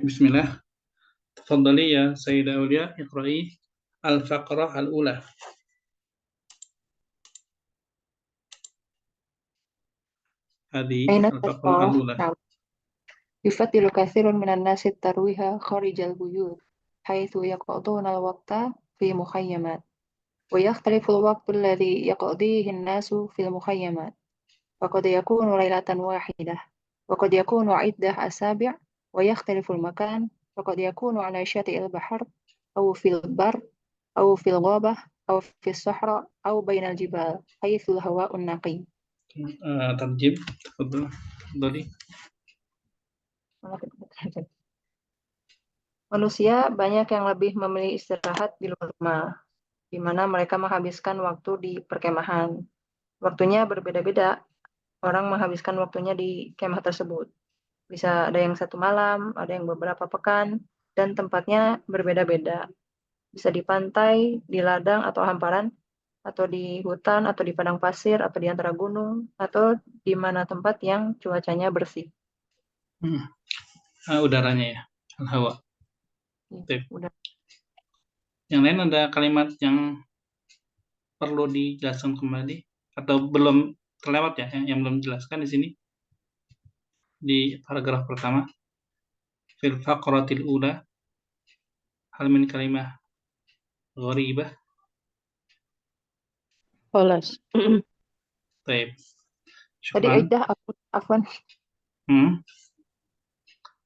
Bismillah. Tafadhali ya Sayyidah Aulia, iqra'i al-faqrah al-ula. Hadi أين al-faqrah تلقاه؟ al-ula. نعم. يفضل كثير من الناس الترويح خارج البيوت حيث يقضون الوقت في مخيمات، ويختلف الوقت الذي يقضيه الناس في المخيمات، فقد يكون ليلة واحدة، وقد يكون عدة أسابيع، ويختلف المكان، فقد يكون على شاطئ البحر، أو في البر، أو في الغابة، أو في الصحراء، أو بين الجبال حيث الهواء النقي. Tarjim. Tafadhali. Manusia banyak yang lebih memilih istirahat di luar rumah, di mana mereka menghabiskan waktu di perkemahan. Waktunya berbeda-beda, orang menghabiskan waktunya di kemah tersebut. Bisa ada yang 1 malam, ada yang beberapa pekan, dan tempatnya berbeda-beda. Bisa di pantai, di ladang atau hamparan, atau di hutan, atau di padang pasir, atau di antara gunung, atau di mana tempat yang cuacanya bersih. Udaranya ya, al-hawa. Udah. Yang lain ada kalimat yang perlu dijelaskan kembali atau belum terlewat ya, yang belum dijelaskan di sini di paragraf pertama. Fil faqratil ula hal min kalimah gharibah. خلاص. Baik. Tadi Syukran. Aidah, Afwan, yang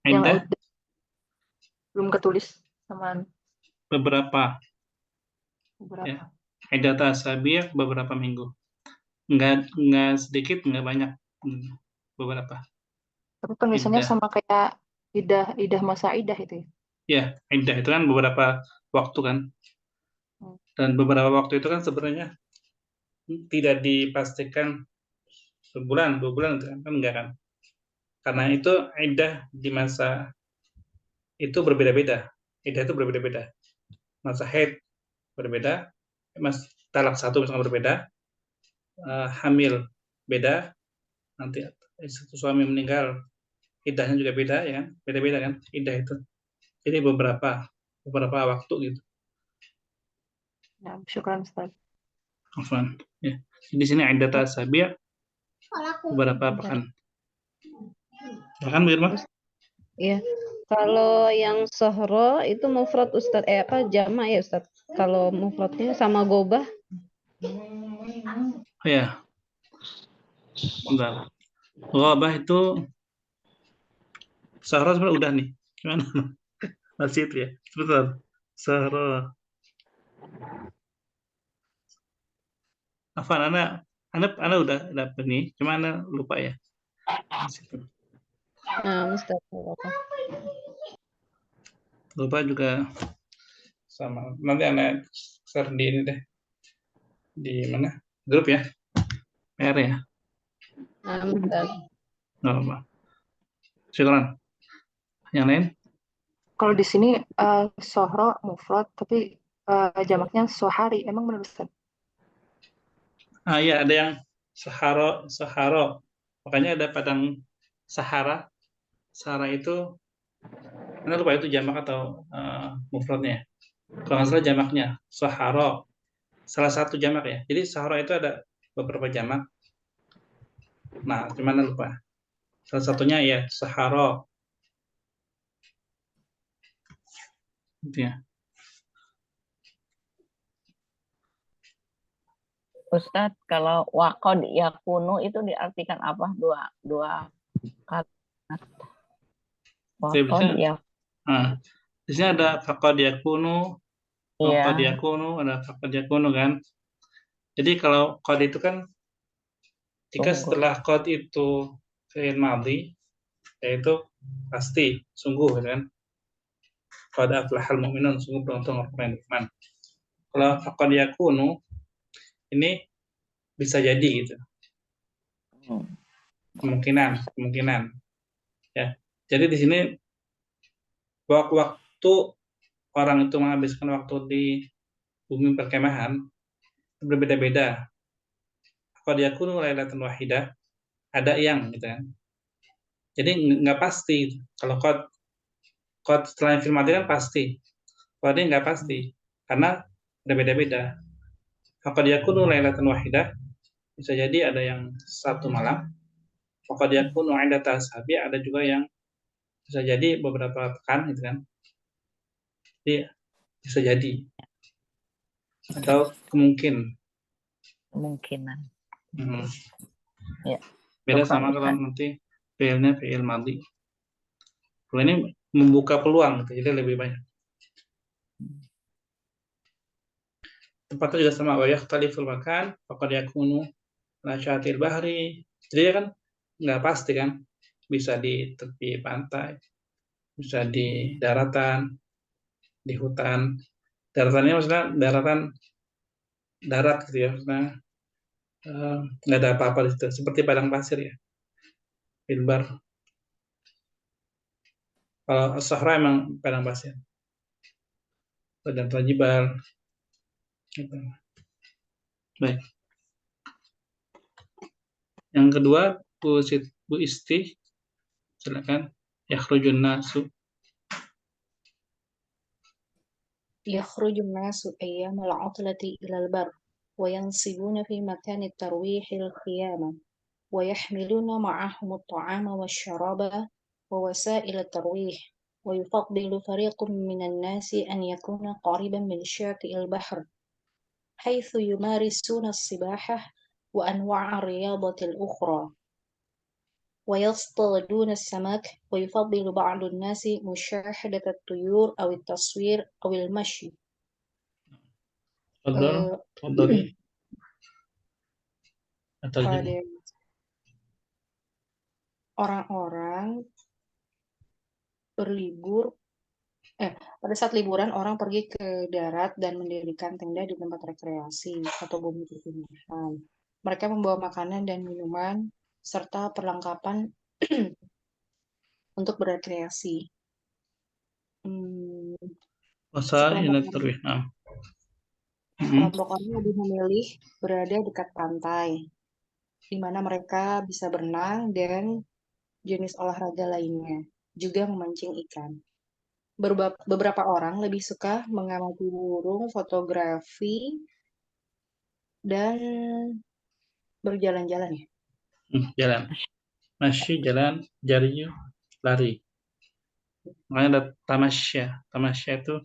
Aidah Aidah belum ketulis sama beberapa ya. beberapa. Aidah tasabi' beberapa minggu. Enggak sedikit, enggak banyak. Beberapa. Tapi penulisannya Iddah. sama kayak idah masa idah itu ya. Ya, iddah itu kan beberapa waktu kan. Dan beberapa waktu itu kan sebenarnya tidak dipastikan sebulan, 2 bulan kan enggak kan. Karena itu iddah di masa itu berbeda-beda. Iddah itu berbeda-beda. Masa haid berbeda, mas talak satu misalkan berbeda, hamil beda, nanti satu suami meninggal iddahnya juga beda ya kan, beda-beda kan iddah itu. Jadi beberapa waktu gitu. Nah, syukran Ustaz. Afwan. Ya. Di sini iddah tasabi' beberapa pekan. Ya kan Bu Irma? Iya. Kalau yang sohro itu mufrad Ustaz, jamak ya Ustaz. Kalau mufradnya sama gobah. Ya. Bentar. Ghabah itu sahara sebenarnya udah nih. Gimana? Masih itu ya. Sebentar. Sahara. Afwan, Anda udah dapet nih, cuma Anda lupa ya. Di situ. Ustaz. Lupa juga sama. Nanti Anda share di ini deh. Di mana? Grup ya. PR ya. Ustaz. Nggak apa-apa. Syukran. Yang lain? Kalau di sini sohro mufrad tapi jamaknya sohari. Emang benar Ustaz? Iya, ada yang Sahara. Makanya ada padang Sahara. Sahara itu Anda lupa itu jamak atau mufradnya. Kalau nggak salah jamaknya Sahara. Salah satu jamak ya. Jadi Sahara itu ada beberapa jamak. Nah, cuman Anda lupa. Salah satunya ya Sahara. Gitu ya. Ustadz, kalau waqad yakunu itu diartikan apa? Dua kalimat. Waqad yakunu. Nah, di sini ada faqad yakunu, waqad yakunu, ada faqad yakunu kan. Jadi kalau qad itu kan jika setelah qad itu fi'il madhi, yaitu pasti, sungguh kan. Qad aflahal mu'minun, sungguh beruntung orang yang beriman. Kalau faqad yakunu ini bisa jadi gitu. Kemungkinan. Ya. Jadi di sini waktu orang itu menghabiskan waktu di bumi perkemahan berbeda-beda. Qad yakunu lailatan wahidah, ada yang gitu kan. Jadi nggak pasti kalau qad Kalau selain film mati kan pasti. Kalau ini nggak pasti, karena berbeda-beda. Faqad yakunu lailatan wahidah, bisa jadi ada yang satu malam. Faqad yakunu 'indata ashabi, ada juga yang bisa jadi beberapa pekan gitu kan. Jadi bisa jadi atau Kemungkinan. Hmm. Ya. Beda Syukran, sama kalau Ustaz. nanti fiilnya fiil madhi. Kalau ini membuka peluang, gitu, jadi lebih banyak. Tempatnya juga sama, wa yakhtaliful makan, faqad yakunu la syatil bahri. Jadi kan nggak pasti kan, bisa di tepi pantai, bisa di daratan, di hutan. Daratannya maksudnya daratan darat gitu ya, maksudnya nggak ada apa-apa di situ, seperti padang pasir ya, filbar. Kalau Sahara emang padang pasir, padang jibal. Gitu. Baik. Yang kedua, Bu Isti, silakan. Yakhrujun nasu. يخرج الناس أيام العطلة إلى البر وينصبون في مكان الترويح الخيام ويحملون معهم الطعام والشراب ووسائل الترويح ويفضل فريق من الناس أن يكون قريبا من شاطئ البحر حيث يمارسون السباحة وأنواع الرياضة الأخرى ويصطادون السمك ويفضل بعض الناس مشاهدة الطيور أو التصوير أو المشي. Tafadhali. Pada orang-orang berlibur, pada saat liburan orang pergi ke darat dan mendirikan tenda di tempat rekreasi atau bumi perkemahan. Mereka membawa makanan dan minuman serta perlengkapan untuk berrekreasi. Kelompok orang lebih memilih berada dekat pantai, di mana mereka bisa berenang dan jenis olahraga lainnya, juga memancing ikan. Beberapa orang lebih suka mengamati burung, fotografi, dan berjalan-jalan ya. Jalan. Masih jalan, jarinya lari. Makanya ada tamasya. Tamasya itu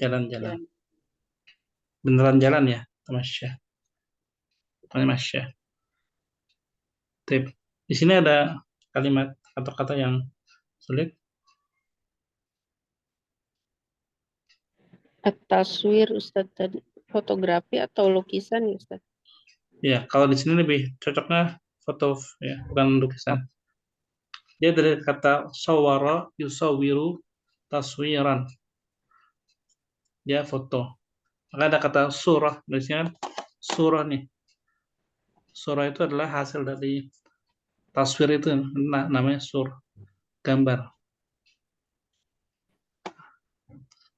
jalan-jalan. Beneran jalan ya, tamasya. Tamasya. Di sini ada kalimat atau kata yang sulit. At-taswir Ustaz tadi fotografi atau lukisan ya Ustaz? Ya, kalau di sini lebih cocoknya foto ya, bukan lukisan. Dia dari kata sawara yusawiru taswiran. Dia foto. Maka ada kata surah, biasanya surah nih. Surah itu adalah hasil dari taswir itu, namanya surah, gambar.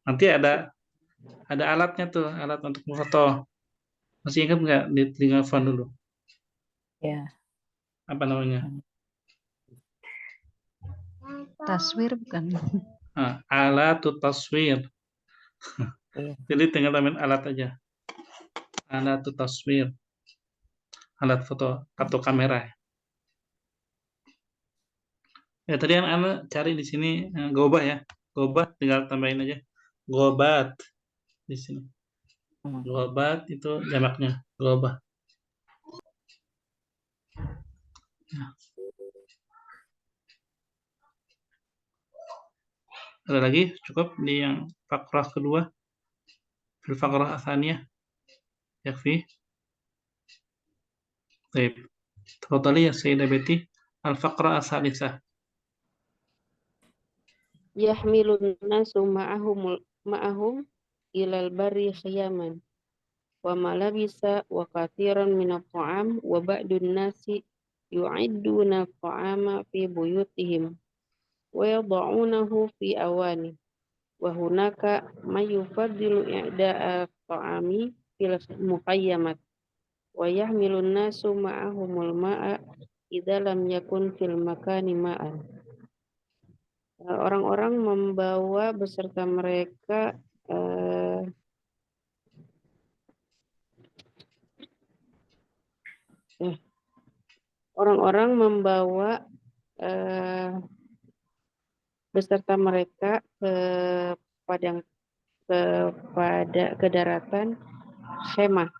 Nanti ada alatnya tuh, alat untuk foto. Masih ingat nggak di telepon dulu? Ya. Apa namanya? Taswir bukan? Alat taswir. Iya. Jadi tinggal tambahin alat aja. Alat taswir. Alat foto atau kamera. Ya tadi yang Anda cari di sini gobah ya. Gobah tinggal tambahin aja. Gobat di sini. Gobat itu jamaknya. Gobah. Nah. Ada lagi? Cukup di yang fakrah kedua. Fil fakrah atsaniyah. Yakfi. Baik. Tafadhali ya Sayyidah Betty. Al-faqra as-salisah. Yahmilun nasu ma'ahum ilal barri khiyaman wa malabisa wa kathiran minat ta'am wa ba'dun nasi yu'idduna ta'ama fi buyutihim wa yada'unahu fi awani wa hunaka ma yufaddilu i'da'a ta'ami fil muqayyamat wa yahmilun nasu ma'ahumul ma'a idza lam yakun fil makani ma'an. orang-orang membawa beserta mereka orang-orang membawa beserta mereka padang ke daratan khemah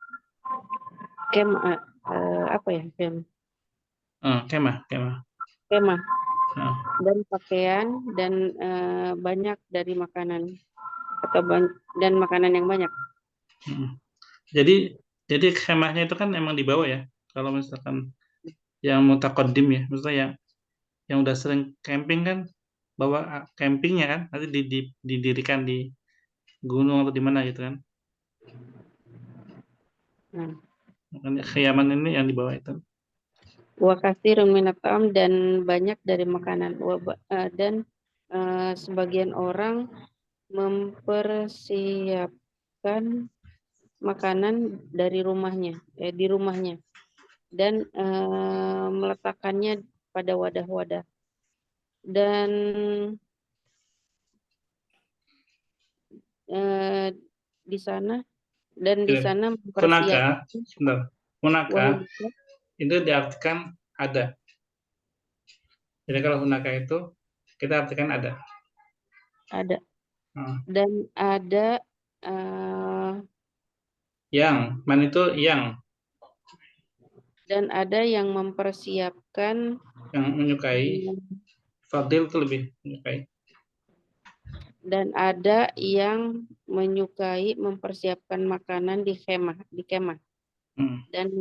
apa ya Kemah. khemah Nah, dan pakaian dan banyak dari makanan dan makanan yang banyak. Jadi kemahnya itu kan emang dibawa ya. Kalau misalkan yang mutaqaddim ya, maksudnya yang udah sering camping kan bawa campingnya kan, nanti didirikan di gunung atau di mana gitu kan. Makanya khiyaman ini yang dibawa itu. Wa katsirun minat ta'am, dan banyak dari makanan. Dan sebagian orang mempersiapkan makanan dari rumahnya, di rumahnya, dan meletakkannya pada wadah-wadah. Dan di sana Hunaka, mempersiapkan hunaka itu diartikan ada. Jadi kalau hunaka itu kita artikan ada. Ada. Dan ada yang, man itu yang. Dan ada yang mempersiapkan, yang menyukai. Fadil itu lebih menyukai. Dan ada yang menyukai mempersiapkan makanan di kemah. Dan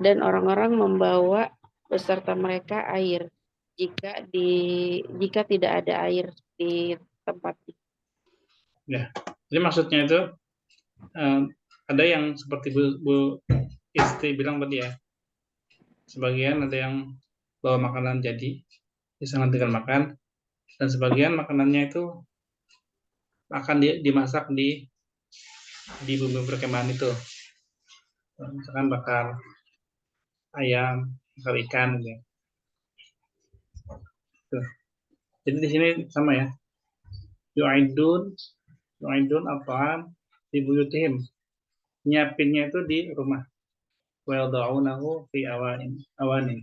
dan orang-orang membawa beserta mereka air jika tidak ada air di tempat. Ya, jadi maksudnya itu ada yang seperti Bu Isti bilang tadi ya, sebagian ada yang bawa makanan jadi bisa tinggal makan, dan sebagian makanannya itu akan dimasak di bumi perkemahan itu. Misalkan bakar ayam, bakar ikan gitu. Tuh. Jadi di sini sama ya. Yu'aidun apaan di buyutihim. Nyiapinnya itu di rumah. Wa yada'unahu fi awanin.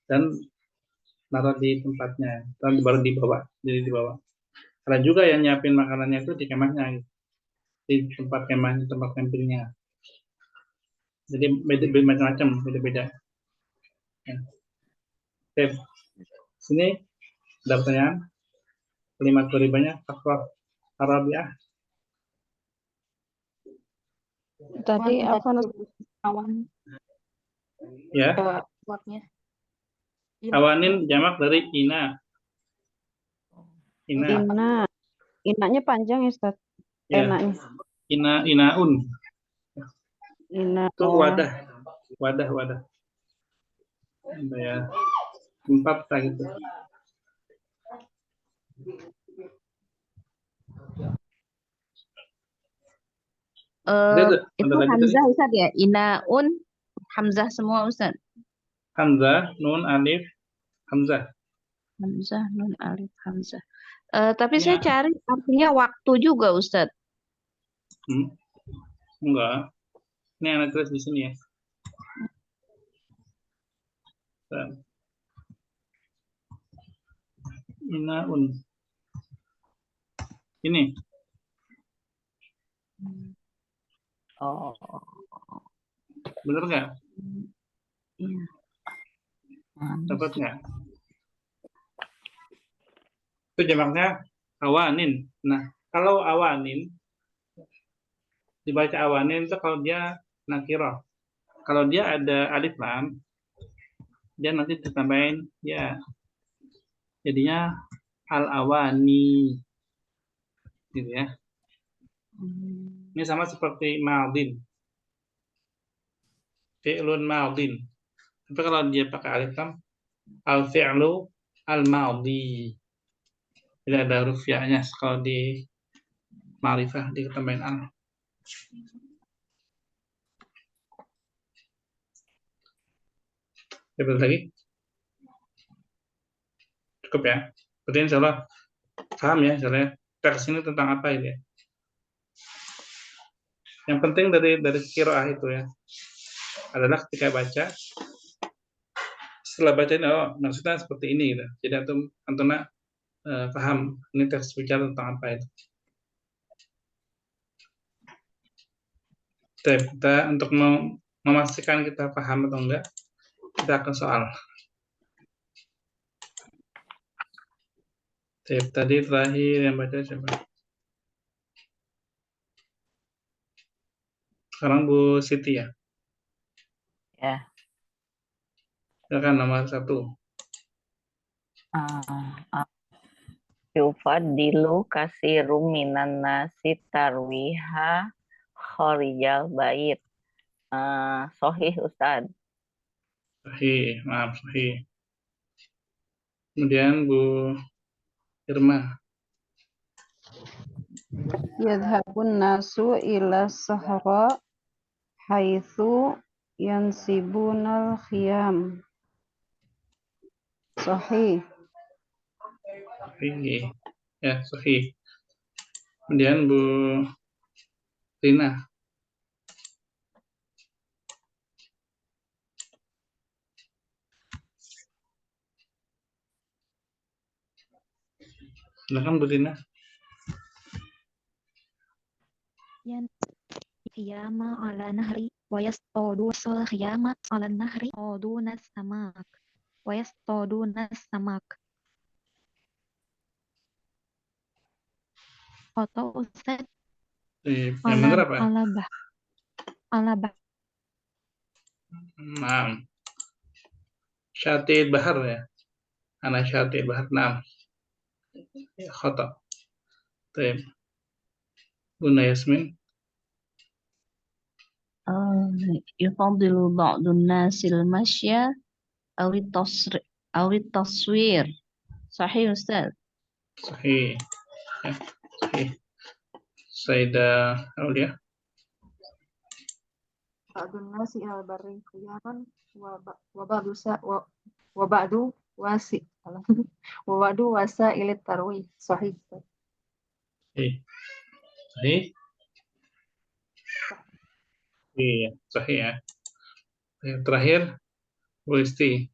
Dan naruh di tempatnya, dan baru dibawa. Ada juga yang nyiapin makanannya itu di kemahnya, di tempat kemahnya, tempat campingnya. Jadi macam-macam, beda-beda. Ya. Oke, sini ada pertanyaan. Kalimat beribanya faktor Arabiah. Tadi apa awan? Ya. Waknya. Awanin jamak dari ina. Inanya panjang ya, Ustaz? Ya. Inaun. Itu wadah. Ya. Tempat gitu. Itu Hamzah Ustaz ya? Inaun Hamzah semua Ustaz. Hamzah, nun, alif, Hamzah. Hamzah, nun, alif, Hamzah. Tapi saya cari artinya waktu juga Ustaz. Enggak. Ini yang tulis di sini ya. Inaun. Ini. Oh. Bener nggak? Iya. Dapat nggak? Itu jamaknya awanin. Nah, kalau awanin dibaca awanin itu kalau dia nakirah. Kalau dia ada alif lam, dia nanti ditambahin ya. Jadinya al-awani. Gitu ya. Ini sama seperti maldin. Fi'lun maldin. Tapi kalau dia pakai alif lam, al-fi'lu al-maldi. Tidak ada huruf ya-nya kalau di ma'rifah ditambahin al. Coba lagi. Cukup ya. Berarti insya Allah paham ya, misalnya teks ini tentang apa ini ya. Yang penting dari qiraah itu ya adalah ketika baca, setelah baca ini, oh maksudnya seperti ini gitu. Jadi antuna paham ini teks bicara tentang apa itu. Kita untuk memastikan kita paham atau enggak, kita akan soal. Tadi terakhir yang baca siapa? Sekarang Bu Siti ya. Ya. Silakan nomor 1. Yufadilu kasirum minan nasi tarwiha khorijal bait. Sahih Ustaz. Sahih, maaf sahih. Kemudian Bu Irma. Yadhabun nasu ila sahra haitsu yansibunal khiyam. Sahih. Sahih. Ya, sahih. Kemudian Bu Rina. Silakan Bu Rina. Khiyama ala nahri wa yastadu khiyama ala nahri yastaduna samak wa yastaduna samak. Foto Ustaz Yang benar apa? ala bah. Nah, Syatid Bahar ya. Ana Syatid Bahar. Nah, khata. Baik. Bunda Yasmin. Yufadilu ba'dun nasil masya awit taswir. Sahih Ustaz. Sahih. Ya, sahih. Sayyidah Aulia. Ba'dun nasi al barri qiyaman wa ba'du wasi wa ba'du wasa ilit tarwih. Sahih. Sahih. Sahih. Iya, sahih ya. Yang terakhir, Bu Isti.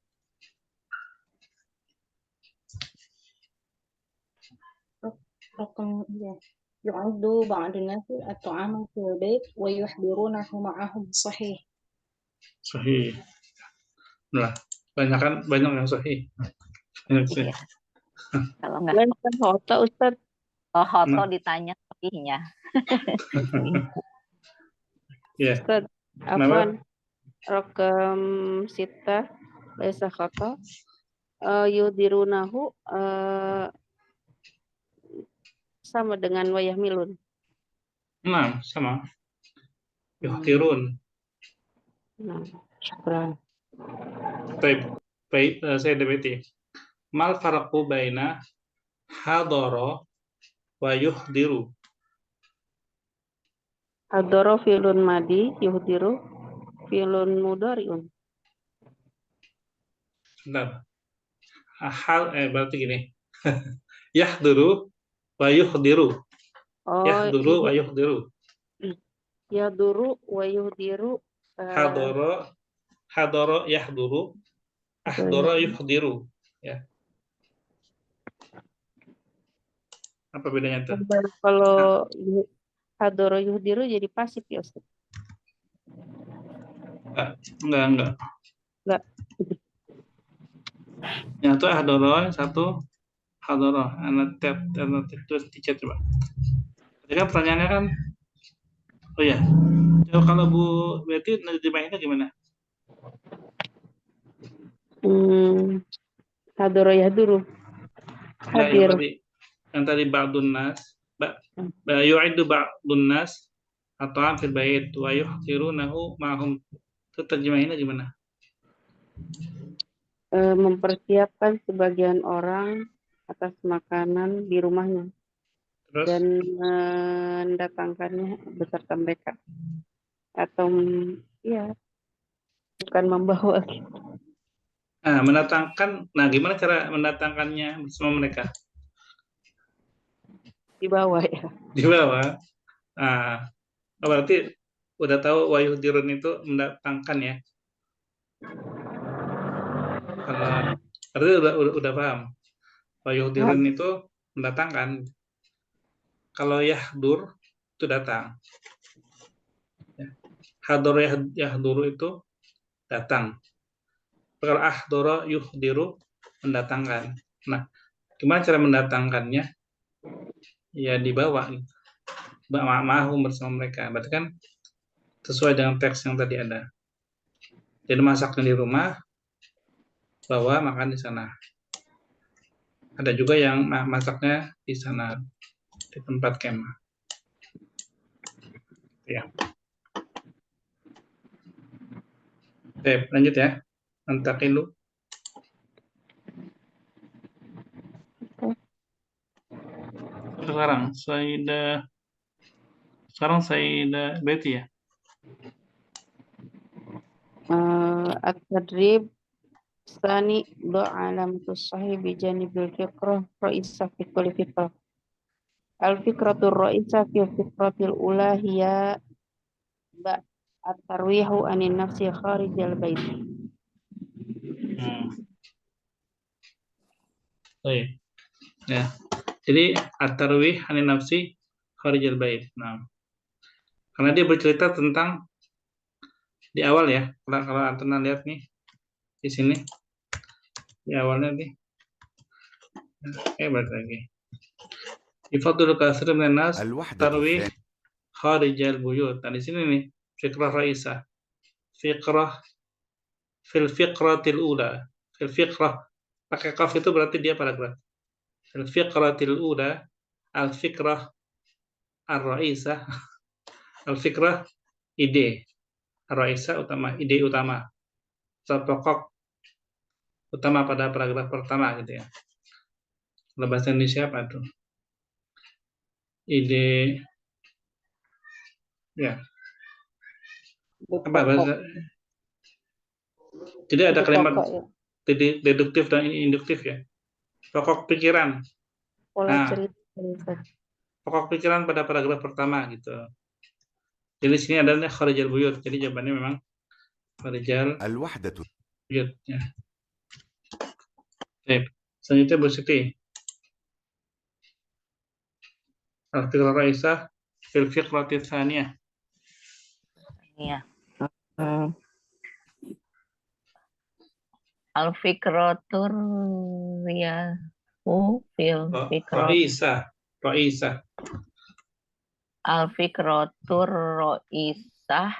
رقم يعد بعض الناس الطعام في البيت ويحضرونه معهم صحيح. Sahih. Nah, banyak yang sahih. Iya. Kalau nggak Foto Ustaz. foto ditanya sahihnya. Ya. Ustaz, afwan. Rokam sita laisa khata. Yudirunahu sama dengan wayah milun. Nah, sama. Yuhtirun. Nah, syukran. Baik, saya debati. Mal farqu baina hadara wa yuhdiru. Hadoro filun madi, yuhdiru filun mudariun. Bentar. Berarti gini. Yahduru wa yuhdiru. Yahduru wa yuhdiru. Yaduru wa yuhdiru. Hadara yahduru. Ahdara yuhdiru. Ya. Apa bedanya itu? Kalau hadoro yuhdiru jadi pasif ya Ustaz? Enggak. Yang itu ahdara, yang satu hadara. Alternatif itu tiga coba. Jadi kan pertanyaannya kan, oh ya, kalau Bu Betty nerjemahinnya gimana? Hadoro yahduru. Hadir. Yang tadi ba'dun nas, yu'iddu ba'dun nas atau fil bait wa yuhtirunahu ma'hum. Itu terjemahinnya gimana? Mempersiapkan sebagian orang atas makanan di rumahnya. Terus? Dan mendatangkannya beserta mereka. Atau ya bukan membawa gitu. Nah, mendatangkan. Nah, gimana cara mendatangkannya bersama mereka? Di bawah ya. Di bawah. Nah, berarti udah tahu wayuhdirun itu mendatangkan ya. Kalau berarti udah paham. Wayuhdirun itu mendatangkan. Kalau yahdur itu datang. Hador yahduru itu datang. Kalau ahdoro yuhdiru mendatangkan. Nah, gimana cara mendatangkannya? Ya dibawa. Ma'ahum bersama mereka. Berarti kan sesuai dengan teks yang tadi ada. Jadi masaknya di rumah, bawa makan di sana. Ada juga yang masaknya di sana, di tempat kemah. Ya. Oke, lanjut ya. Antakilu. Sekarang Sayyidah Betty ya. At-tadrib Tsani do alamatus sahih bi janibil fiqrah ra'isa fi kulli fiqrah. Al-fikratur ra'isa fi fikratil ula hiya ba at-tarwihu anin nafsi kharijal bait. Baik. Ya. Jadi at-tarwih anin nafsi kharijal bait. Nah, karena dia bercerita tentang di awal ya. Kalau Antona lihat nih di sini di awalnya nih. Balik lagi. Ifadul kasir minan nas tarwih kharijal buyut. Nah, di sini nih fikrah raisah. Fikrah fil fikratil ula. Fil fikrah pakai kaf itu berarti dia paragraf. Fil fikratil ula al fikrah ar-raisah. Al fikrah ide. Ar-raisah utama, ide utama. Pokok utama pada paragraf pertama gitu ya. Kalau bahasa Indonesia apa tuh? Ide ya. Apa bahasa? Jadi ada kalimat deduktif dan induktif ya. Pokok pikiran. Pola cerita. Pokok pikiran pada paragraf pertama gitu. Jadi sini adalah kharijal buyut. Jadi jawabannya memang kharijal buyut ya. Oke. Selanjutnya Bu Siti. Al-fikrah raisah fil fikrati tsaniyah. Iya. Al-fikratur riyahu fil fikrat. Raisah. Al-fikratur raisah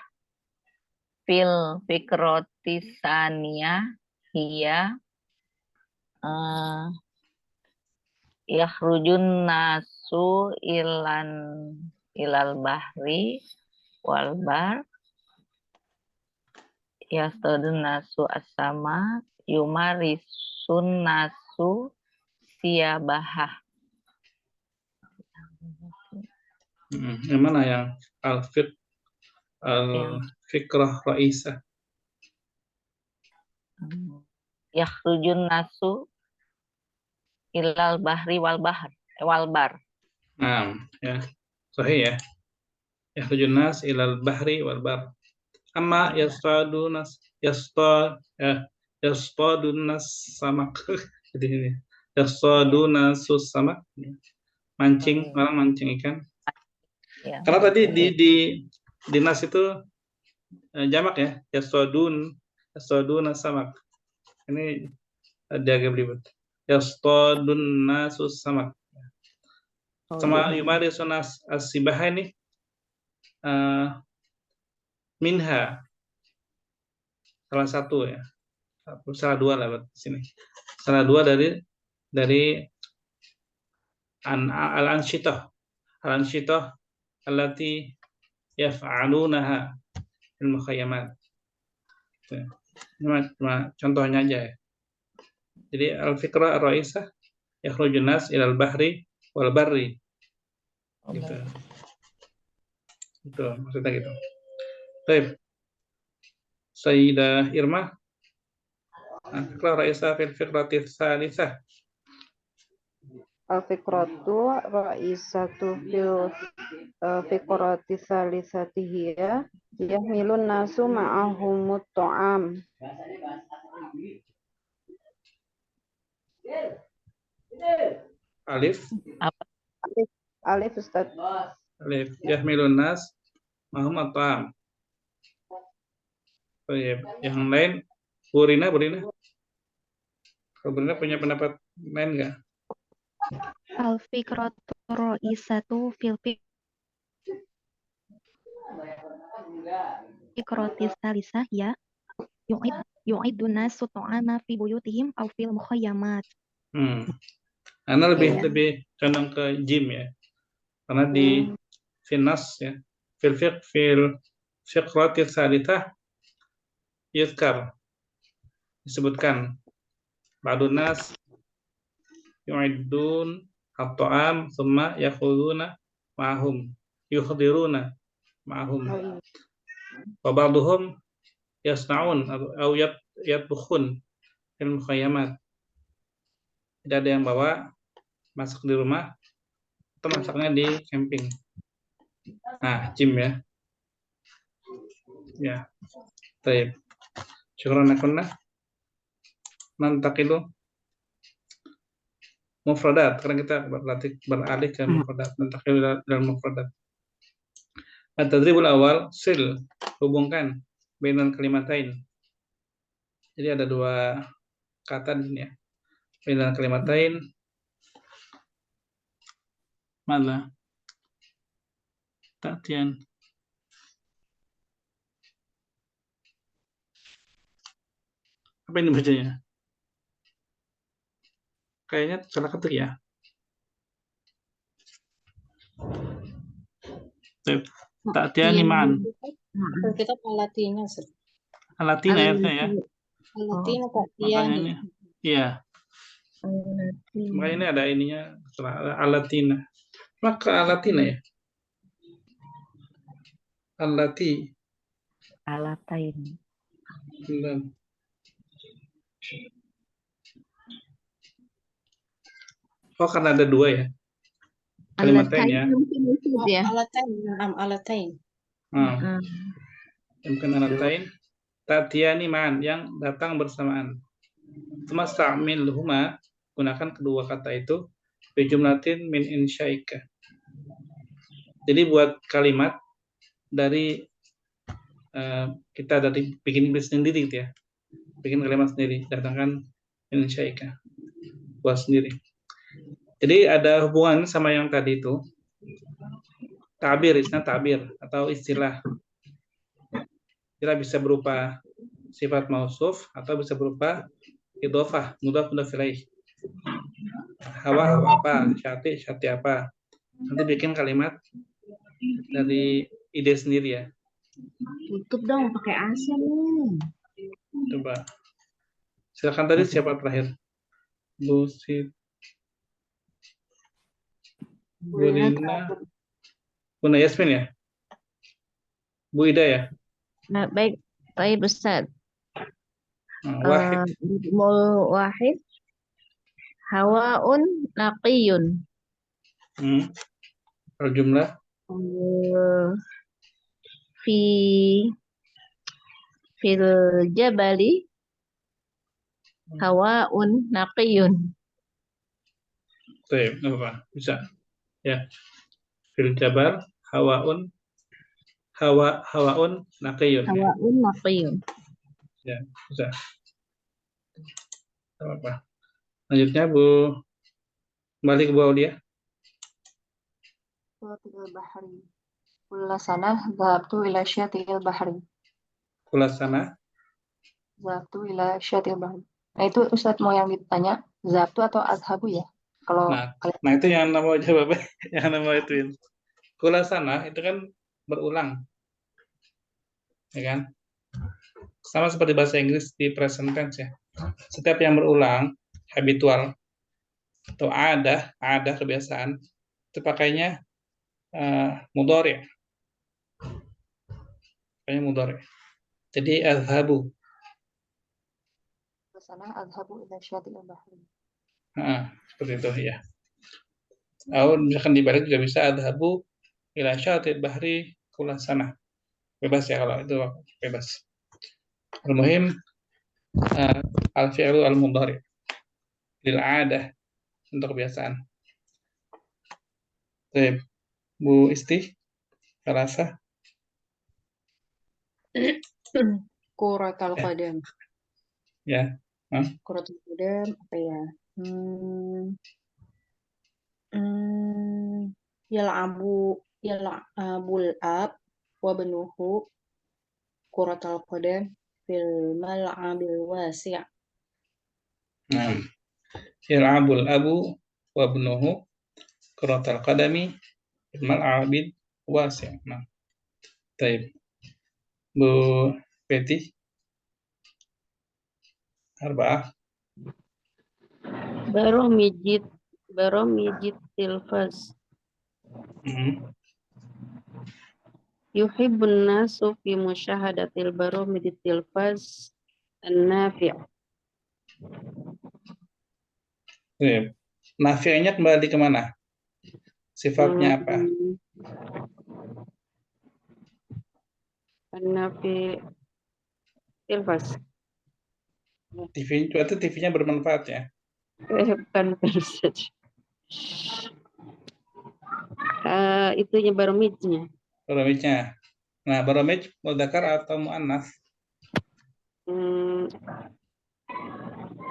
fil fikrati tsaniyah hiya yakhrujun nasu ilal bahri wal bar yastadun nasu as-sama yumarisun nasu siyabahah. Yang mana yang al-fikrah raisah? Yakhrujun nasu ilal bahri wal bar. Nah, ya. Sahih ya. Yakhrujun nas ilal bahri wal bar. Amma yastadun nas samak. Jadi ini. Yastadun nasus samak. Mancing, orang mancing ikan. Ya. Karena tadi di nas itu jamak ya. Yastadun samak. Ini ada agak belibet. Yastadun nasus samak. Sama yumarisun as-sibah ini minha salah satu ya, salah dua lah di sini, salah dua dari al-ansyitah allati yaf'alunaha fil mukhayyamat. Cuma contohnya aja ya. Jadi al-fikrah ar-raisah yakhrujun nas ilal bahri wal barri. Gitu. Itu maksudnya gitu. Baik. Sayyidah Irma. Al-fiqrah raisah fil fiqrati tsalitsah. Al-fikratu ra'isatu fil fikrati salisatihiyya yahmilun nasu ma'ahumut ta'am. Alif. Apa? Alif Ustaz. Alif. Yahmilun nas mahum at-ta'am. Yang lain, Burina. Kalau Burina punya pendapat lain nggak? Al-fikratu ra'isatu fil fikrati salisah ya yu'idun nasu ta'ama fi buyutihim aw fil mukhayyamat. Karena lebih condong ke jim ya. Karena di finas ya. Fil fiqrati tsalitsah yuzkar, disebutkan ba'dun nas yu'iddun at-ta'am thumma yakhuduna ma'ahum yukhdiruna ma'ahum wa ba'duhum yasna'un atau yatbukhun fil mukhayyamat. Tidak ada yang bawa masak di rumah atau masaknya di camping. Nah, jim ya. Ya. Baik. Syukran akunna. Nantaqilu mufradat. Sekarang kita beralih ke mufradat. Nantaqilu dalam mufradat. At-tadribul awal, sil, hubungkan bainal kalimatain. Jadi ada dua kata di sini ya. Bainal kalimatain. Mana? Ta'tian. Apa ini bacanya? Kayaknya salah ketik ya. Ta'tian iman. Kita Latina, Latina ya, ya. Latina Makanya ini, iya. Makanya ini ada ininya setelah Alatina. Maka Alatina ya. Alati. Alatain. Oh, karena ada dua ya. Kalimatain ya. Alatain. Mungkin alatain. Tatiani man, yang datang bersamaan. Tumastamil huma, gunakan kedua kata itu bijumlatin min insyaika. Jadi buat kalimat dari kita dari bikin sendiri gitu ya. Bikin kalimat sendiri, datangkan min insyaika. Buat sendiri. Jadi ada hubungan sama yang tadi itu. Tabir, istilah tabir atau istilah. Istilah bisa berupa sifat mausuf atau bisa berupa idhofah, mudhaf ilaih. Hawa apa, syati apa. Nanti bikin kalimat dari ide sendiri ya. Tutup dong pakai AC nih. Coba. Silakan tadi siapa terakhir? Bu Rina. Bunda Yasmin ya? Bu Ida ya? Nah, baik, baik Ustaz. Wahid. Wahid. Hawaun naqiyun. Jumlah. Fil jabali hawaun naqiyun. Baik, apa? Bisa. Ya. Fil jabal hawaun naqiyun. Hawaun naqiyun. Ya, bisa. Apa? Lanjutnya Bu, kembali ke Bu Aulia. Syatil bahri. Kullasanah dhahabtu ila syatil bahri. Kulasana. Dhahabtu ila syatil bahri. Nah itu Ustadz mau yang ditanya, dhahabtu atau adhabu ya? Kalau nah itu yang nama jawab, yang nama ituin. Kulasana itu kan berulang. Ya kan? Sama seperti bahasa Inggris di present tense ya. Setiap yang berulang, habitual atau ada kebiasaan, itu pakainya mudhari. Pakainya mudhari. Jadi azhabu. sanah adhabu ila syati'il bahri. Seperti itu ya. Atau misalkan dibalik juga bisa adhabu ila syati'il bahri kulah sana. Bebas ya kalau itu bebas. Al-muhim al-fi'lu al-mudhari lil 'adah untuk kebiasaan. Baik, Bu Isti, rasa Kuratul qadam. ya. Kuratul qadam apa ya? Yal'abul ab wa banuhu kuratul qadam fil mal'abil wasi'. Nah, yal'abul abu wa ibnuhu kuratal qadami fil mal'abil wasi'. Nah, baik. Bu Betty, arba'ah. Baromijit tilfaz. Yuhibbun nasu fi musyahadatil baromijit tilfaz an-nafi'. Nafi'nya kembali kemana? Sifatnya apa? An-nafi' tilfaz. TV itu TV-nya bermanfaat ya. Bukan saja. Itunya baromijnya. Baromijnya. Nah, baromij mudzakkar atau muannas?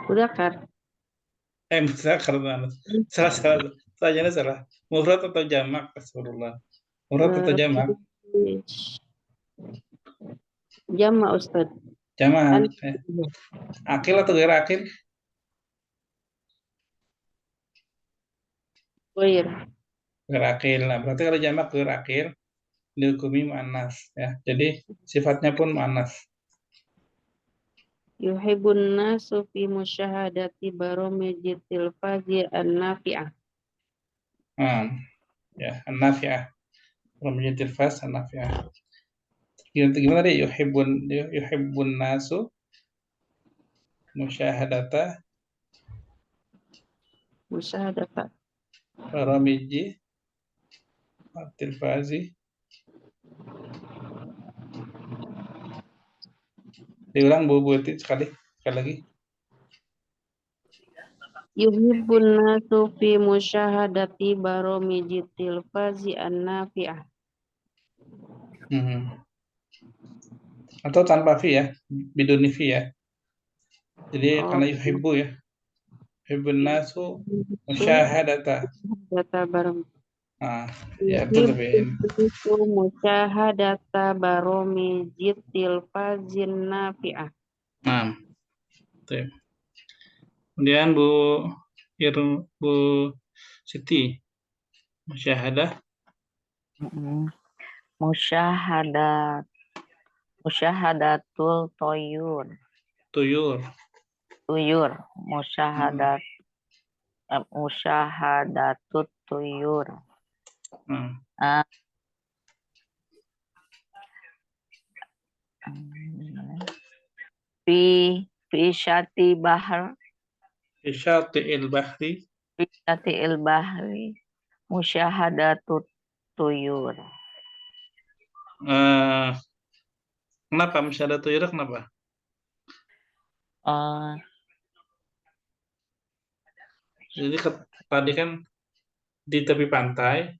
Mudzakkar. Mudzakkar muannas. Salah. Mufrad atau jamak? Astagfirullah. Mufrad atau jamak? Jamak, Ustaz. Jamak. Akil atau ghair akil? Ghair. Ghair akil. Nah, berarti kalau jamak ghair akil dihukumi muannas ya. Jadi sifatnya pun muannas. Yuhibbun nasu fi musyahadati baromijit tilfazi an-nafi'ah. Ya, an-nafi'ah. Baromijit tilfaz an-nafi'ah. Gimana tadi? Yuhibbun nasu musyahadata baromiji tilfazi. Diulang Bu Buti sekali lagi. Yuhibbun nasu fi musyahadati baromijit tilfazi an-nafi'ah. Atau tanpa fi ya, biduni fi ya. Jadi karena yuhibbu ya. Yuhibbun nasu musyahadata. Ya itu lebih. Musyahadata baromijit tilfazin nafi'ah. Kemudian Bu Siti, musyahadah. Musyahadatul tuyur. Musyahadatut tuyur. Fi syati bahr. Fi syati'il bahri. Musyahadatut tuyur. Kenapa musyahadatut tuyur? Kenapa? Jadi tadi kan di tepi pantai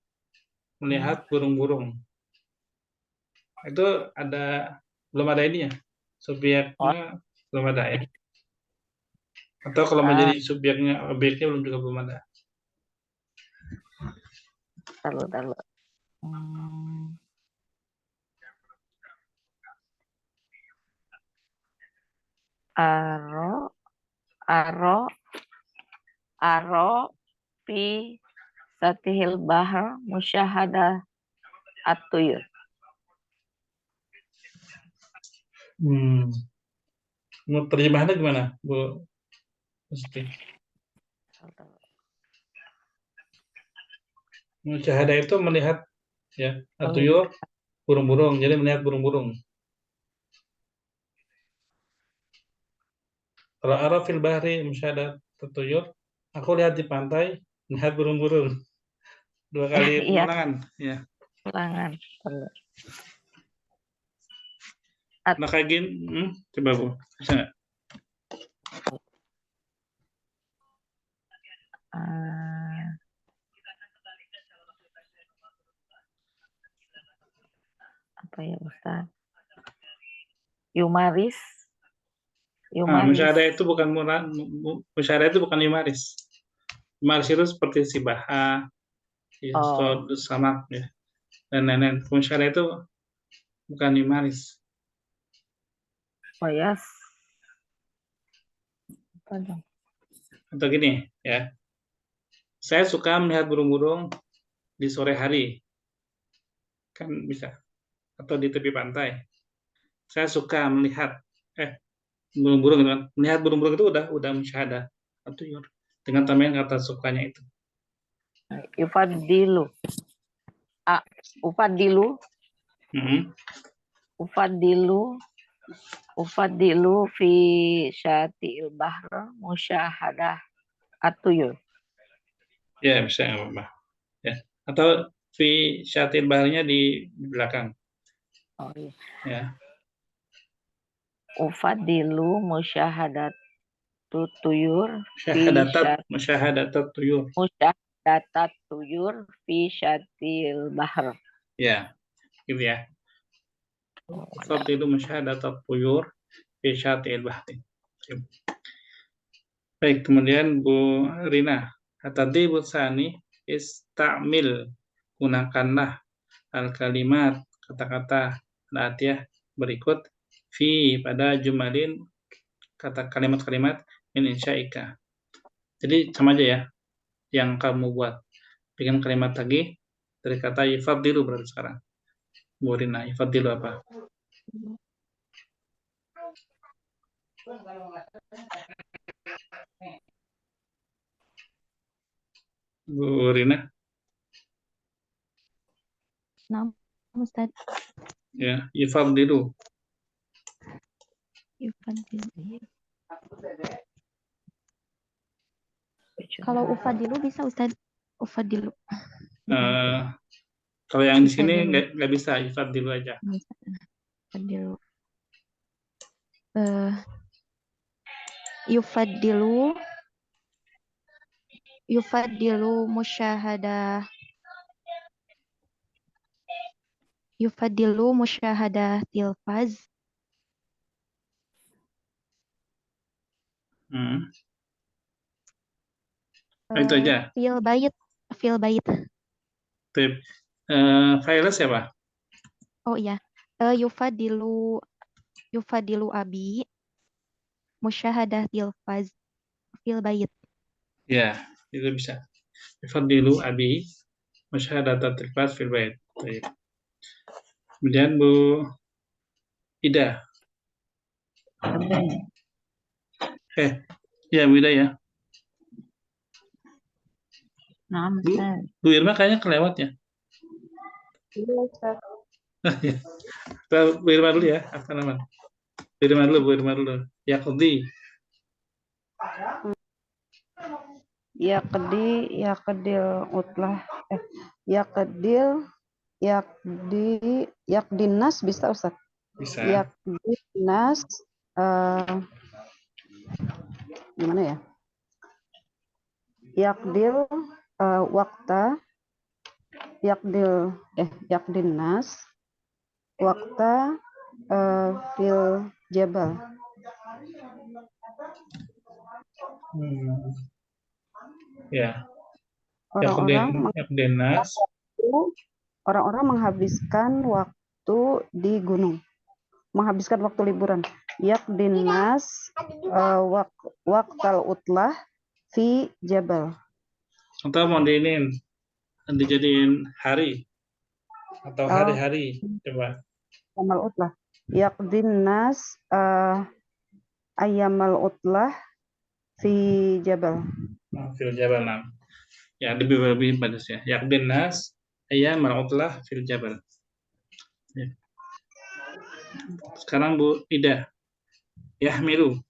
melihat burung-burung. Itu belum ada ininya. Subjeknya belum ada ya. Atau kalau menjadi subjeknya, objeknya belum ada. Tahu. Aro fi satihil bahr musyahadah at-tuyur. Terjemahannya gimana, Bu Musti? Musyahadah itu melihat ya, at-tuyur, burung-burung. Jadi melihat burung-burung. Kalau ara fil bahri musyahadat tuyur, aku lihat di pantai, lihat burung-burung. 2 kali Iya, pengulangan. Ya. ulangan. Perlu. Nah kayak gini, coba Bu, bisa nggak? Apa ya Ustaz? Yumaris. Nah, musyahadah itu bukan musyahadah itu bukan yumaris. Yumaris itu seperti sibaha, yasqad, samak, ya, dan lain-lain. Musyahadah itu bukan yumaris. Wayas. Apa dong? Atau gini, ya. Saya suka melihat burung-burung di sore hari. Kan bisa. Atau di tepi pantai. Saya suka melihat burung-burung gitu kan. Melihat burung-burung itu udah musyahadah atau dengan tambahan kata sukanya itu. Ufadilu. Ufadilu fi syati'il bahr musyahadah atuyur. Ya, bisa apa-apa. Ya. Atau fi syatil baharnya di belakang. Oh iya. Ya. Ufadilu musyahadat tuyur Musyahadatat tuyur. Musyahadatat tuyur fi syatil bahr. Ya, gitu ya. Fadilu musyahadatat tuyur fi syatil bahri. Baik, kemudian Bu Rina. Tadi Bu Sani, istamil, gunakanlah al-kalimat, kata-kata al-atiyah berikut fi pada jumalin, kata kalimat-kalimat min insya'ika. Jadi sama aja ya yang kamu buat. Bikin kalimat lagi dari kata yufaddilu berarti sekarang. Bu Rina, yufaddilu apa? Bu Rina? Nah, Ustaz. Ya, yufaddilu. Kalau ufadilu bisa Ustaz. Ufadilu. Kalau yang di sini nggak bisa, yufaddilu aja. Ufadilu. Yufaddilu musyahadah. Yufadilu musyahadah tilfaz. Itu aja. Fil bait. Failah siapa? Oh iya. Yufadilu abi musyahadah tilfaz fil bait. Ya, itu bisa. Yufadilu abi musyahadah tilfaz fil bait. Kemudian Bu Ida. Ya Bu Ida ya. Nah, Bu Irma kayaknya kelewat ya. Iya, Ustaz. Bu Irma dulu ya. Apa namanya? Bu Irma dulu. Yaqdi. Yaqdil utlah. Yaqdinas bisa Ustaz? Bisa. Yaqdinas gimana ya? Yaqdil waqta yaqdinas waqta fil jabal. Ya. Orang-orang menghabiskan waktu di gunung. Menghabiskan waktu liburan. Yaqdinas waqtal utlah fi jabal. Atau mau dijadiin hari atau hari-hari, coba. Ayamal utlah. Yaqdinas ayamal utlah fi jabal. Fil jabal, nah. Ya, lebih bagus ya. Yaqdinas ayamal utlah fil jabal. Ya. Sekarang Bu Ida. Yahmilu.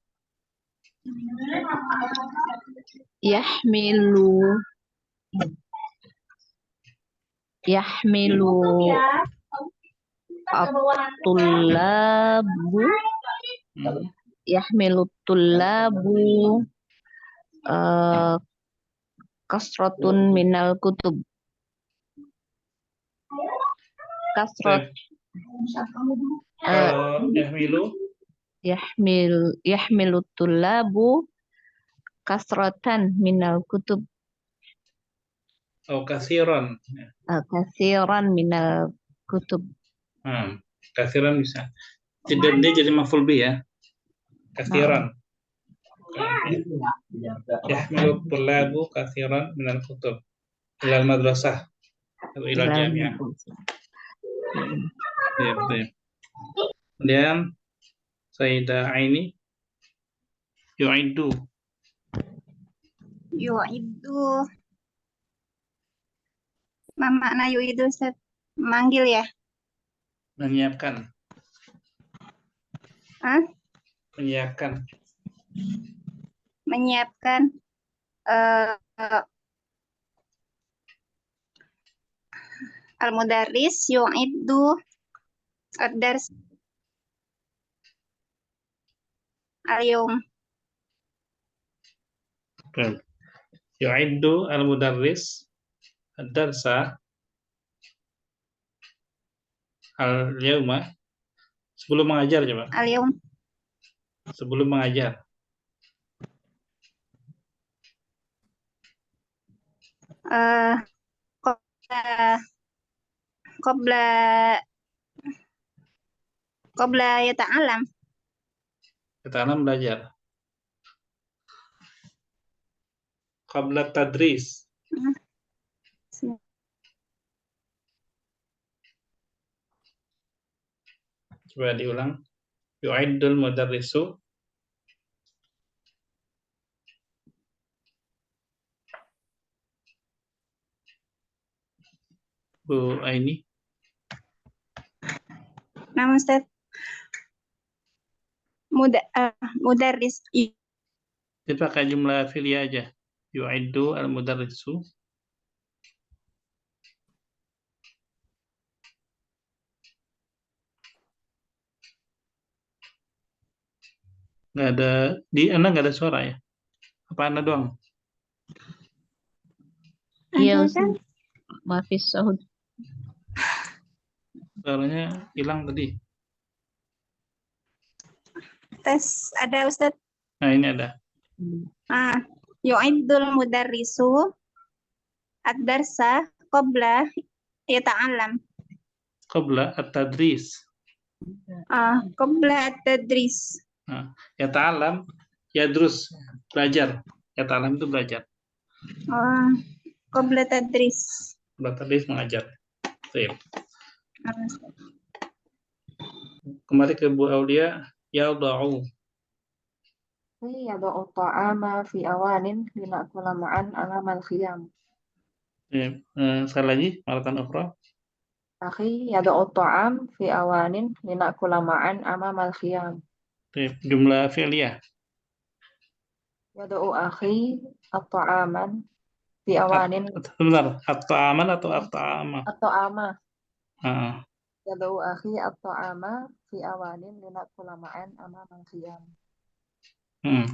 Yahmilu Yahmilu at-tullabu Yahmilu tullabu kasratun minal kutub. Kasrat Kalau yahmilu yahmilu tullabu kasratan minal kutub. kasiron. Kasiran minal kutub. Kasiron bisa. Tidak, dia jadi maf'ul bih ya. Kasiron. Yahmilu tullabu kasiran minal kutub ilal madrasah atau ilal jami'ah. Ya, betul. Kemudian Sayyidah Aini yu'iddu makna yu'idu Ustaz? Manggil ya? menyiapkan. Hah? Menyiapkan. Menyiapkan al-mudarris yu'iddu ad-dars al-yawm. Yu'iddu al-mudarris ad-darsa al-yawma sebelum mengajar coba. Al-yawm. Sebelum mengajar. Qabla yata'alam. Yata'alam belajar. Qabla tadris. Coba diulang. Yu'iddul mudarrisu Bu Aini. Nama Ustaz. Mudarris. Itu pakai jumlah fi'liyah aja. Yu'iddu al-mudarrisu. Nggak ada, di Anda nggak ada suara ya? Apa Anda doang? Iya, Mafis sahud. Suaranya hilang tadi. Tes ada Ustaz. Nah, ini ada. Yu'iddul mudarrisu ad-darsa qabla yata'alam. Qabla at-tadris. Qabla at-tadris. Yata'alam, yadrus, belajar. Yata'alam itu belajar. Qabla tadris. Qabla tadris mengajar. Baik. Kembali ke Bu Aulia, yada'u. Yada'u ta'ama fi awanin lina'kula ma'an amamal khiyam. Sekali lagi, maratan ukhra. Akhi yada'u ta'am fi awanin lina'kula ma'an amamal khiyam. Jumlah fi'liyah. Yada'u akhi at-ta'aman fi awanin. Benar, at-ta'aman atau at-ta'ama? At-ta'ama. Yada'u akhi at-ta'ama fi awanin lina'kula ma'an amamal khiyam.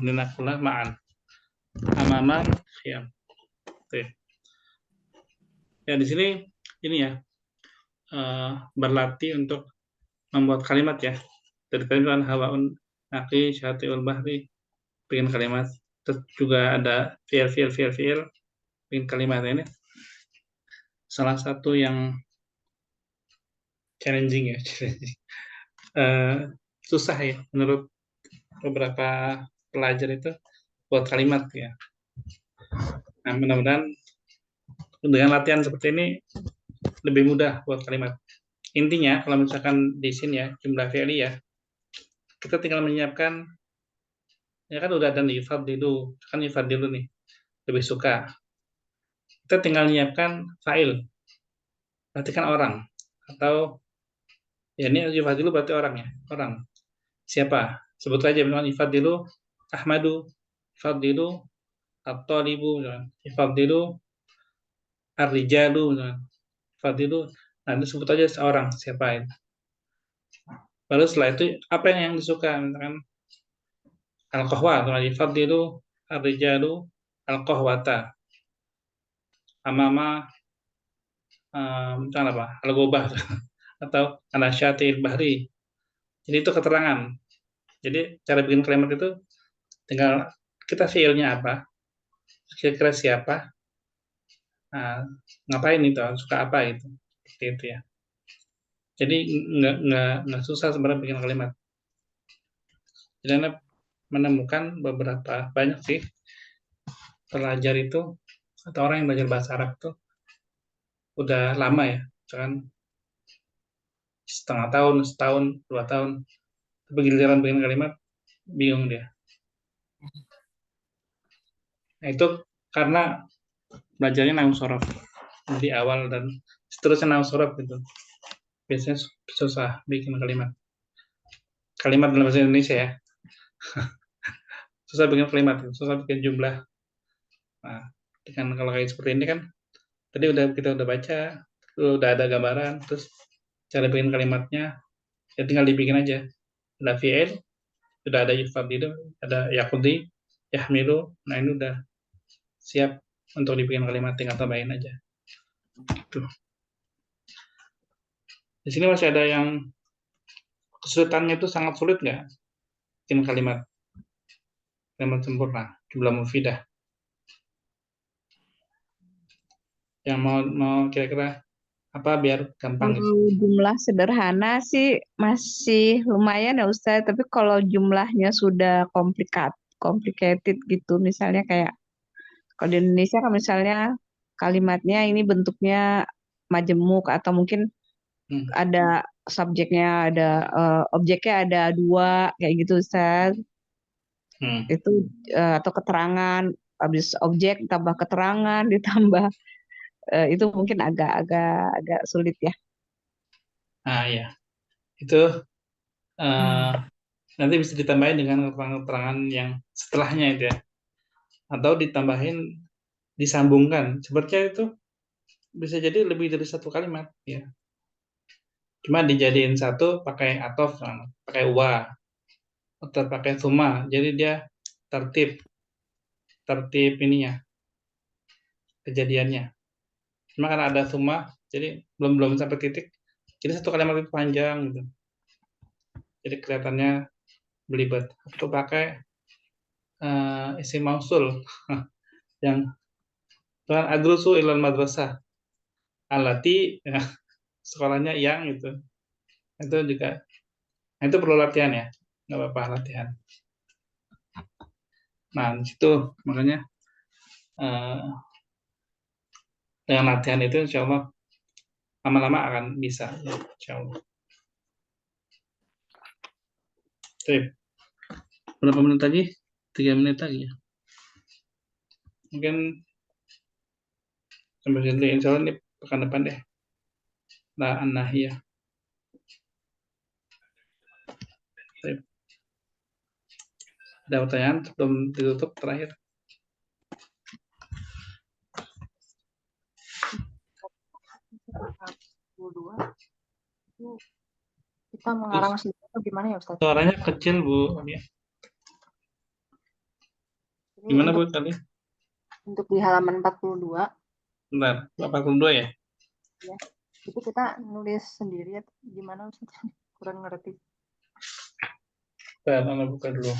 Lina'kula ma'an amamal khiyam. Ya, di sini ini ya, berlatih untuk membuat kalimat ya. Dari tadi kan hawaun naqi syati'ul bahri, bikin kalimat. Terus juga ada fi'il bikin kalimat ini. Salah satu yang challenging ya, susah ya menurut beberapa pelajar itu buat kalimat ya. Nah, mudah-mudahan dengan latihan seperti ini lebih mudah buat kalimat. Intinya kalau misalkan di sini ya jumlah fi'li ya, kita tinggal menyiapkan ya kan udah ada nih yufaddilu, kan yufaddilu nih lebih suka. Kita tinggal menyiapkan fa'il. Berarti kan orang atau ya ini yufaddilu berarti orang ya, orang. Siapa? Sebut aja misalkan yufaddilu Ahmadu, Fadilu, At-Talibu, Fadilu, Ar-Rijalu, Fadilu. Nah, itu sebut aja seorang, siapa itu. Lalu setelah itu, apa yang disuka? Misalkan, Al-Qahwa, Fadilu, Ar-Rijalu, Al-Qahwata. Amama, misalkan apa? Al-Gobah, atau Anasyatil Bahri. Jadi itu keterangan. Jadi cara bikin kalimat itu tinggal kita fiilnya apa, kira-kira siapa, ngapain itu, suka apa itu, seperti itu ya. Jadi nggak susah sebenarnya bikin kalimat. Jadi Anda menemukan banyak sih pelajar itu atau orang yang belajar bahasa Arab itu udah lama ya, misalkan setengah tahun, setahun, 2 tahun, tapi giliran bikin kalimat bingung dia. Nah, itu karena belajarnya nahwu sorof di awal dan seterusnya nahwu sorof gitu. Biasanya susah bikin kalimat dalam bahasa Indonesia ya. Susah bikin kalimat, susah bikin jumlah. Nah, dengan kalau kayak seperti ini kan tadi kita udah baca, udah ada gambaran, terus cara bikin kalimatnya ya tinggal dibikin aja. Ada fi'il, udah ada yufadilu, ada yaqdi, yahmilu. Nah, ini udah siap untuk dibikin kalimat, tinggal tambahin aja. Tuh. Di sini masih ada yang kesulitannya itu sangat sulit nggak bikin kalimat sempurna, jumlah mufidah. Yang mau kira-kira apa biar gampang gitu. Jumlah sederhana sih masih lumayan ya Ustaz, tapi kalau jumlahnya sudah complicated gitu, misalnya kayak kalau di Indonesia kan misalnya kalimatnya ini bentuknya majemuk atau mungkin ada subjeknya, ada objeknya ada 2 kayak gitu Ustaz. Itu atau keterangan, habis objek tambah keterangan ditambah itu mungkin agak sulit ya. Ya, itu nanti bisa ditambahin dengan keterangan yang setelahnya itu ya, atau disambungkan. Sepertinya itu bisa jadi lebih dari satu kalimat ya. Cuma dijadiin satu pakai atof, pakai wa, atau pakai suma. Jadi dia tertib ininya, kejadiannya. Cuma karena ada suma, jadi belum sampai titik. Jadi satu kalimat itu panjang gitu. Jadi kelihatannya belibet. Atau pakai isim mausul yang dengan adrusu ilal madrasah alati ya, sekolahnya yang itu juga, itu perlu latihan ya, nggak apa-apa latihan. Nah di situ makanya dengan latihan itu insya Allah lama-lama akan bisa ya, insya Allah. Oke. Berapa menit lagi? 3 menit lagi ya. Mungkin sampai sini insya Allah ini pekan depan deh. La an-nahiyah. Ada pertanyaan sebelum ditutup terakhir? Kita mengarang sendiri atau gimana ya Ustaz? Suaranya kecil Bu. Gimana Bu tadi? Untuk di halaman 42. Bentar, 42 ya? Ya. Itu kita nulis sendiri atau gimana Ustaz? Kurang ngerti. Bentar, Anda buka dulu.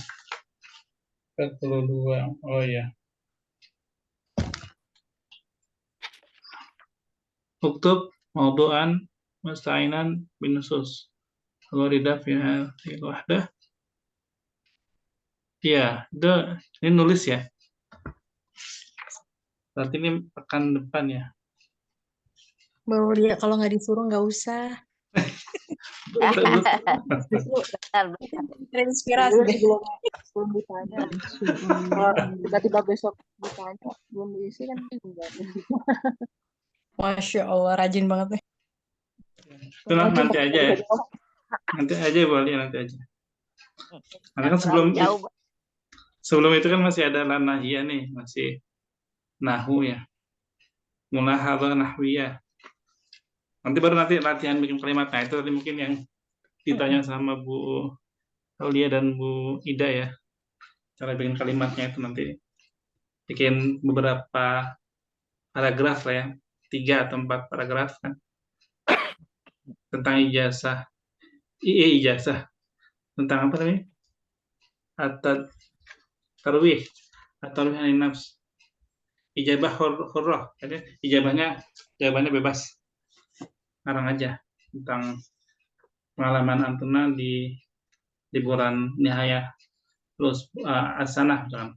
42. Oh iya. Uktub maudu'an musta'inan bin nusus. Kalau ridaf ya wahdah. Iya, ini nulis ya. Berarti ini pekan depan ya. Baru dia kalau nggak disuruh nggak usah. Terinspirasi deh. Belum ditanya. Tiba-tiba besok ditanya belum diisi kan enggak. Masya Allah, rajin banget nih. Itulah nanti aja ya. Nanti aja boleh nanti aja. Karena kan Sebelum itu kan masih ada lanahiyah nih, masih nahu ya. Mulahadhah nahwiyah. Nanti baru latihan bikin kalimat. Nah, itu tadi mungkin yang ditanya sama Bu Aulia dan Bu Ida ya. Cara bikin kalimatnya itu nanti bikin beberapa paragraf lah ya. 3 atau 4 paragraf kan. Tentang ijazah. Ijazah. Tentang apa namanya? Tarwih atau tarwih nafs. Ijabah hurrah. Jadi jawabannya bebas. Ngarang aja tentang pengalaman Antuna di liburan nihaya terus asanah misalkan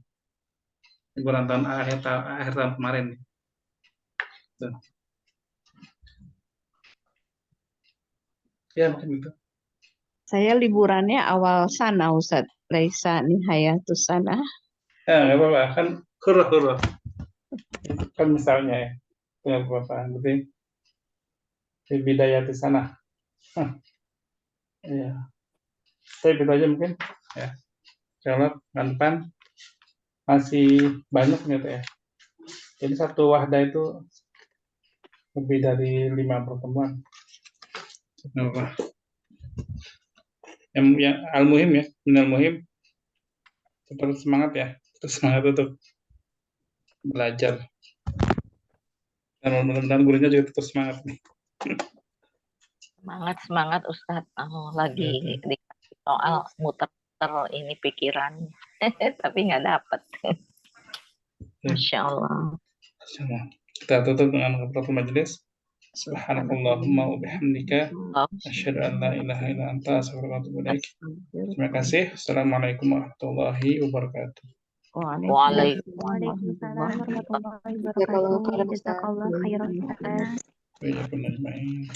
liburan tahun akhir tahun kemarin. Tuh. Ya mungkin itu. Saya liburannya awal sana, Ustaz. Laisa nihayatus sana. Nggak apa-apa, kan hurrah. Kan misalnya ya. Nggak apa-apa, berarti di bidayah di sana. Iya. Saya gitu aja mungkin. Ya. Kalau depan masih banyak gitu ya. Jadi satu wahdah itu lebih dari 5 pertemuan. Kenapa? Yang al-muhim ya, minal muhim. Tetap semangat ya, terus semangat untuk belajar. Dan mudah-mudahan gurunya juga tetap semangat nih. Semangat Ustadz. Lagi dikasih soal muter ini pikirannya, tapi nggak dapet. Masya Allah. Kita tutup dengan kafaratul majelis. Subhanakallahumma wa bihamdika asyhadu an la ilaha illa anta astaghfiruka wa atubu ilaik. Terima kasih. Assalamualaikum warahmatullahi wabarakatuh. Waalaikumsalam warahmatullahi wabarakatuh. Jazakallah khairan. Wa iyyakum ajma'in.